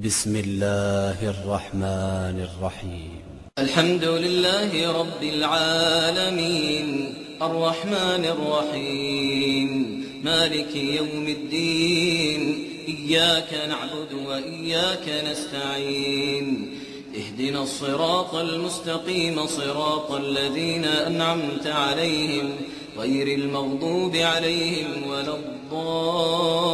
بسم الله الرحمن الرحيم. الحمد لله رب العالمين الرحمن الرحيم مالك يوم الدين إياك نعبد وإياك نستعين اهدنا الصراط المستقيم صراط الذين أنعمت عليهم غير المغضوب عليهم ولا الضالين